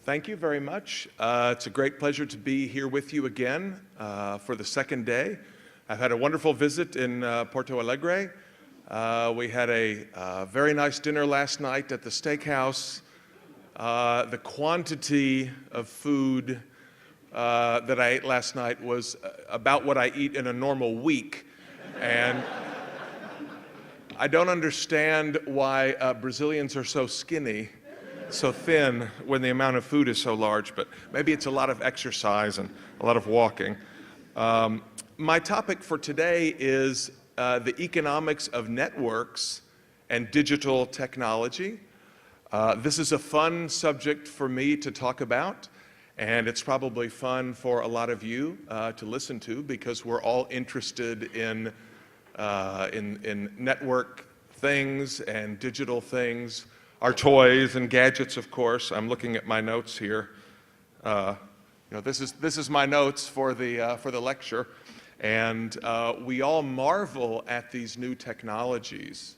Thank you very much. It's a great pleasure to be here with you again for the second day. I've had a wonderful visit in Porto Alegre. We had a very nice dinner last night at the steakhouse. The quantity of food that I ate last night was about what I eat in a normal week. And I don't understand why Brazilians are so skinny, so thin, when the amount of food is so large, but maybe it's a lot of exercise and a lot of walking. My topic for today is the economics of networks and digital technology. This is a fun subject for me to talk about, and it's probably fun for a lot of you to listen to, because we're all interested in network things and digital things, our toys and gadgets, of course. I'm looking at my notes here. This is my notes for the lecture, and we all marvel at these new technologies.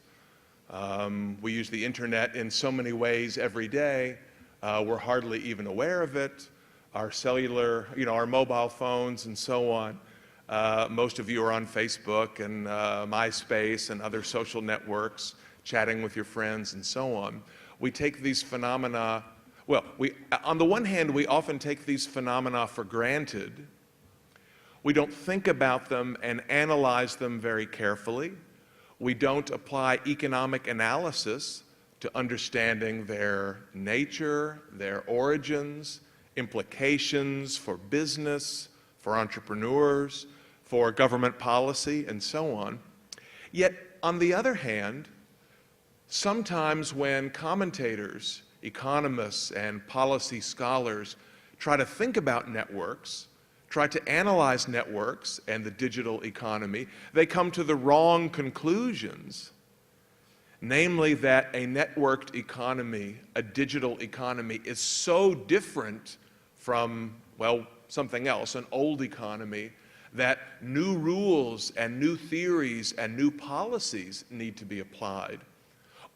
We use the internet in so many ways every day. We're hardly even aware of it. Our cellular, our mobile phones and so on. Most of you are on Facebook and MySpace and other social networks, chatting with your friends and so on. We take these phenomena, on the one hand, we often take these phenomena for granted. We don't think about them and analyze them very carefully. We don't apply economic analysis to understanding their nature, their origins, implications for business, for entrepreneurs, for government policy, and so on. Yet, on the other hand, sometimes when commentators, economists, and policy scholars try to think about networks, try to analyze networks and the digital economy, they come to the wrong conclusions. Namely, that a networked economy, a digital economy, is so different from, something else, an old economy, that new rules and new theories and new policies need to be applied.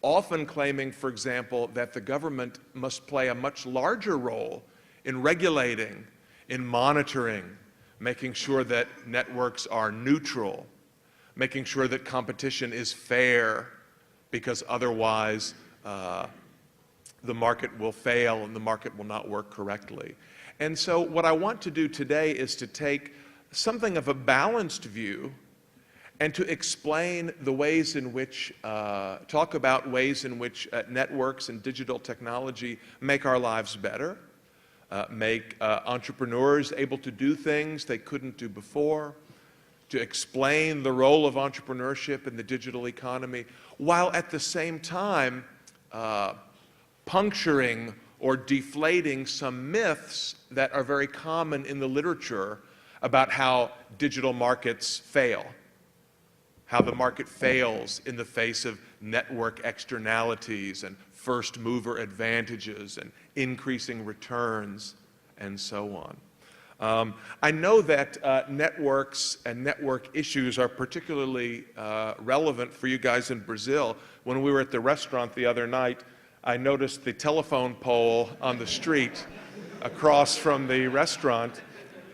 Often claiming, for example, that the government must play a much larger role in regulating, in monitoring, making sure that networks are neutral, making sure that competition is fair, because otherwise the market will fail and the market will not work correctly. And so what I want to do today is to take something of a balanced view and to explain the ways in which, talk about ways in which networks and digital technology make our lives better, make entrepreneurs able to do things they couldn't do before, to explain the role of entrepreneurship in the digital economy, while at the same time puncturing or deflating some myths that are very common in the literature about how digital markets fail, how the market fails in the face of network externalities and first mover advantages and increasing returns and so on. I know that networks and network issues are particularly relevant for you guys in Brazil. When we were at the restaurant the other night, I noticed the telephone pole on the street across from the restaurant,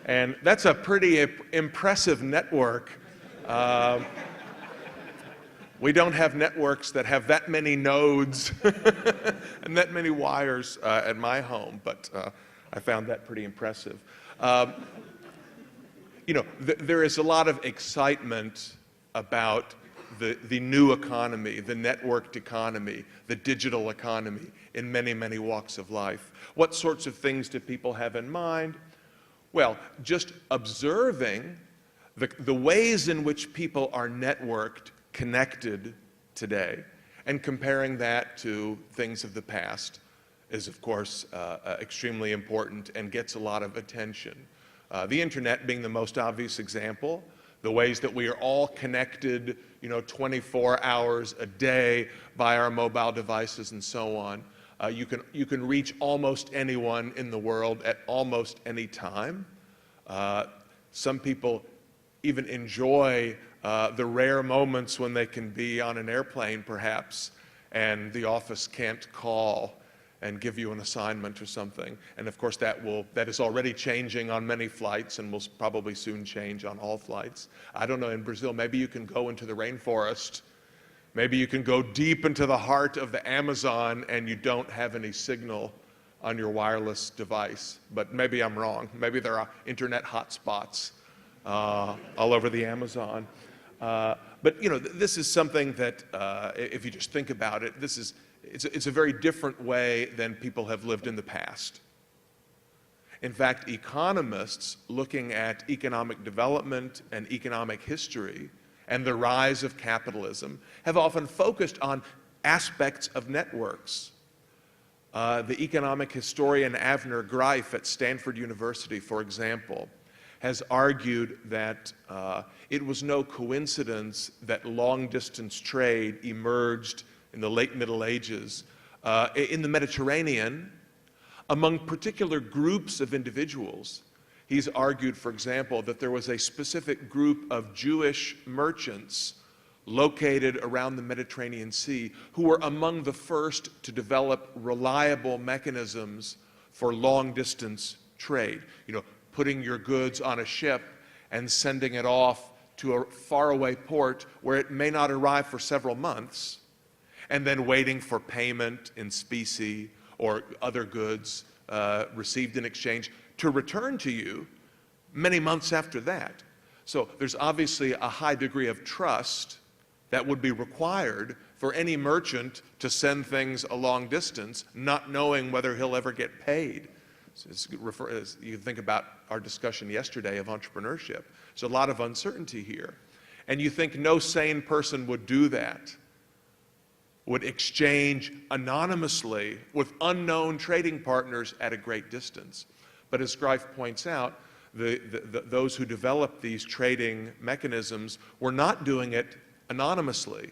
and that's a pretty impressive network. We don't have networks that have that many nodes and that many wires at my home, but I found that pretty impressive. There is a lot of excitement about the new economy, the networked economy, the digital economy in many, many walks of life. What sorts of things do people have in mind? Well, just observing the ways in which people are networked, connected today, and comparing that to things of the past is, of course, extremely important and gets a lot of attention. The internet being the most obvious example, the ways that we are all connected, 24 hours a day by our mobile devices and so on. You can reach almost anyone in the world at almost any time. Some people even enjoy the rare moments when they can be on an airplane, perhaps, and the office can't call, and give you an assignment or something. And of course that is already changing on many flights and will probably soon change on all flights. I don't know, in Brazil, maybe you can go into the rainforest, maybe you can go deep into the heart of the Amazon and you don't have any signal on your wireless device. But maybe I'm wrong. Maybe there are internet hotspots all over the Amazon. But you know, this is something that, if you just think about it, it's a very different way than people have lived in the past. In fact, economists looking at economic development and economic history and the rise of capitalism have often focused on aspects of networks. The economic historian Avner Greif at Stanford University, for example, has argued that it was no coincidence that long-distance trade emerged in the late Middle Ages in the Mediterranean among particular groups of individuals. He's argued, for example, that there was a specific group of Jewish merchants located around the Mediterranean Sea who were among the first to develop reliable mechanisms for long-distance trade. You know, putting your goods on a ship and sending it off to a faraway port where it may not arrive for several months, and then waiting for payment in specie or other goods received in exchange to return to you many months after that. So there's obviously a high degree of trust that would be required for any merchant to send things a long distance, not knowing whether he'll ever get paid. So as you think about our discussion yesterday of entrepreneurship, there's a lot of uncertainty here. And you think no sane person would do that, would exchange anonymously with unknown trading partners at a great distance. But as Greif points out, those who developed these trading mechanisms were not doing it anonymously.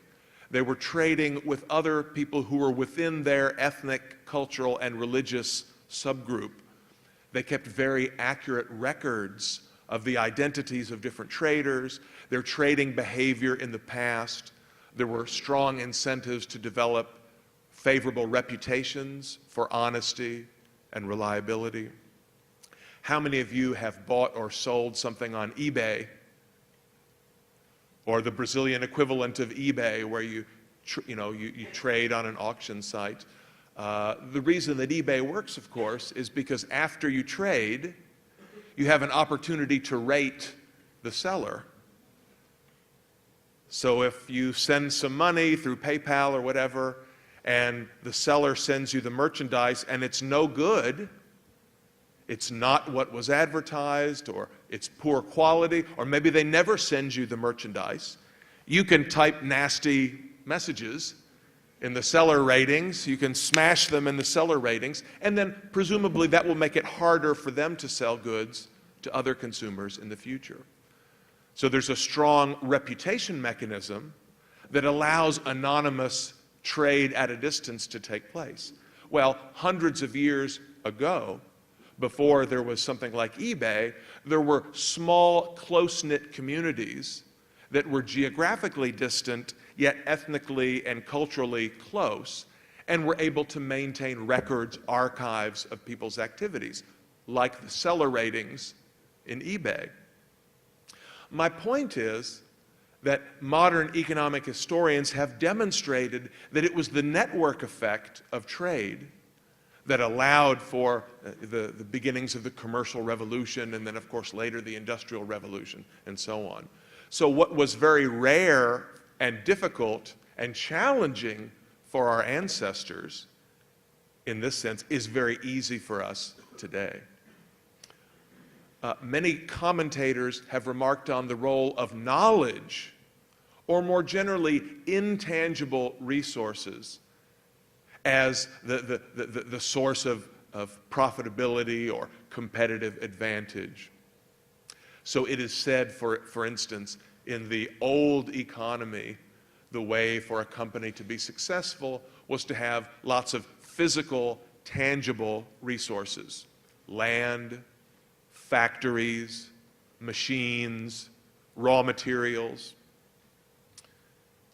They were trading with other people who were within their ethnic, cultural, and religious subgroup. They kept very accurate records of the identities of different traders, their trading behavior in the past. There were strong incentives to develop favorable reputations for honesty and reliability. How many of you have bought or sold something on eBay, or the Brazilian equivalent of eBay, where you trade on an auction site? The reason that eBay works, of course, is because after you trade, you have an opportunity to rate the seller. So if you send some money through PayPal or whatever, and the seller sends you the merchandise and it's no good, it's not what was advertised, or it's poor quality, or maybe they never send you the merchandise, you can type nasty messages in the seller ratings, you can smash them in the seller ratings, and then presumably that will make it harder for them to sell goods to other consumers in the future. So there's a strong reputation mechanism that allows anonymous trade at a distance to take place. Well, hundreds of years ago, before there was something like eBay, there were small, close-knit communities that were geographically distant, yet ethnically and culturally close, and were able to maintain records, archives of people's activities, like the seller ratings in eBay. My point is that modern economic historians have demonstrated that it was the network effect of trade that allowed for the beginnings of the commercial revolution, and then of course later the industrial revolution, and so on. So what was very rare and difficult and challenging for our ancestors, in this sense, is very easy for us today. Many commentators have remarked on the role of knowledge, or more generally, intangible resources, as the source of profitability or competitive advantage. So it is said, for instance, in the old economy, the way for a company to be successful was to have lots of physical, tangible resources: land, factories, machines, raw materials.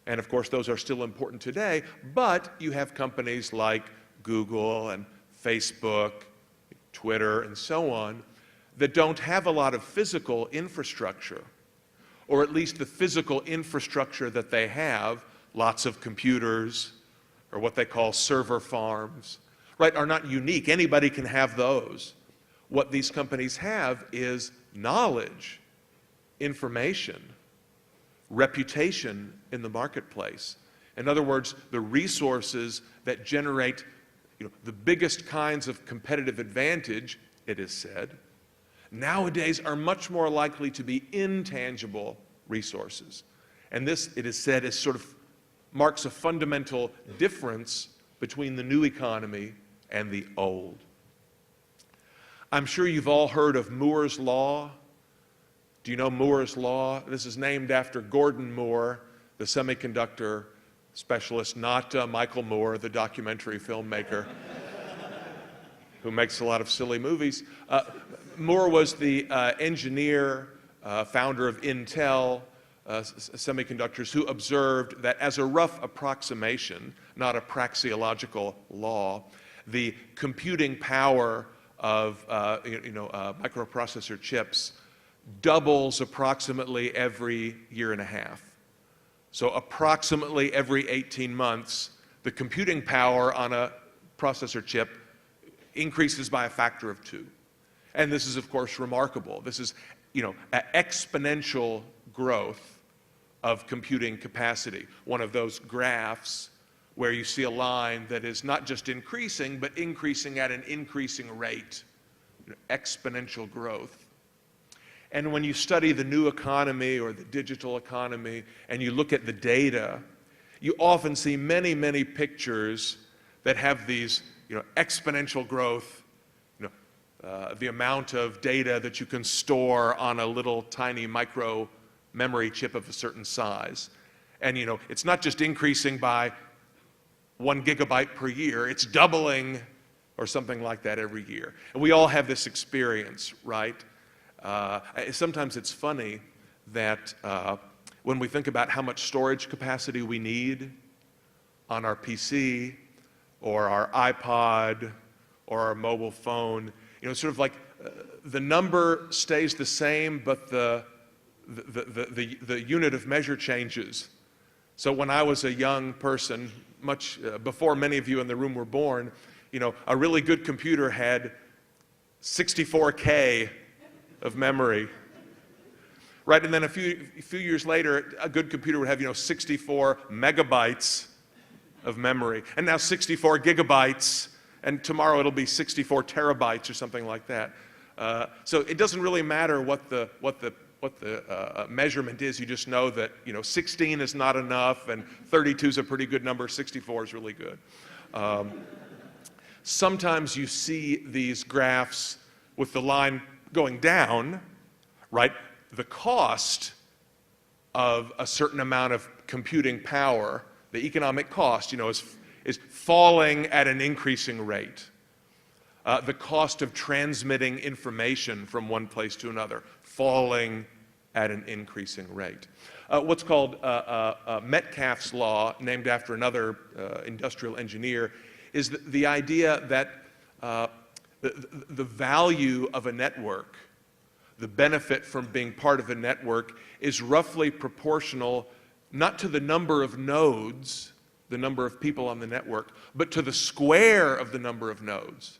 And of course, those are still important today, but you have companies like Google and Facebook, Twitter, and so on, that don't have a lot of physical infrastructure, or at least the physical infrastructure that they have, lots of computers, or what they call server farms, right, are not unique. Anybody can have those. What these companies have is knowledge, information, reputation in the marketplace. In other words, the resources that generate the biggest kinds of competitive advantage, it is said, nowadays are much more likely to be intangible resources. And this, it is said, is sort of marks a fundamental difference between the new economy and the old. I'm sure you've all heard of Moore's Law. Do you know Moore's Law? This is named after Gordon Moore, the semiconductor specialist, not Michael Moore, the documentary filmmaker, who makes a lot of silly movies. Moore was the engineer, founder of Intel Semiconductors, who observed that as a rough approximation, not a praxeological law, the computing power of microprocessor chips doubles approximately every year and a half. So approximately every 18 months, the computing power on a processor chip increases by a factor of 2. And this is, of course, remarkable. This is, exponential growth of computing capacity. One of those graphs where you see a line that is not just increasing, but increasing at an increasing rate, exponential growth. And when you study the new economy or the digital economy and you look at the data, you often see many, many pictures that have these exponential growth, the amount of data that you can store on a little tiny micro memory chip of a certain size. And it's not just increasing by 1 gigabyte per year, it's doubling or something like that every year. And we all have this experience, right? Sometimes it's funny that when we think about how much storage capacity we need on our PC or our iPod or our mobile phone, sort of like the number stays the same, but the unit of measure changes. So when I was a young person, much before many of you in the room were born, a really good computer had 64K of memory, right? And then a few years later, a good computer would have 64 megabytes of memory, and now 64 gigabytes, and tomorrow it'll be 64 terabytes or something like that. So it doesn't really matter what the measurement is. You just know that 16 is not enough, and 32 is a pretty good number. 64 is really good. Sometimes you see these graphs with the line going down, right? The cost of a certain amount of computing power, the economic cost, is falling at an increasing rate. The cost of transmitting information from one place to another, falling at an increasing rate. What's called Metcalfe's law, named after another industrial engineer, is the idea that the value of a network, the benefit from being part of a network, is roughly proportional not to the number of nodes, the number of people on the network, but to the square of the number of nodes.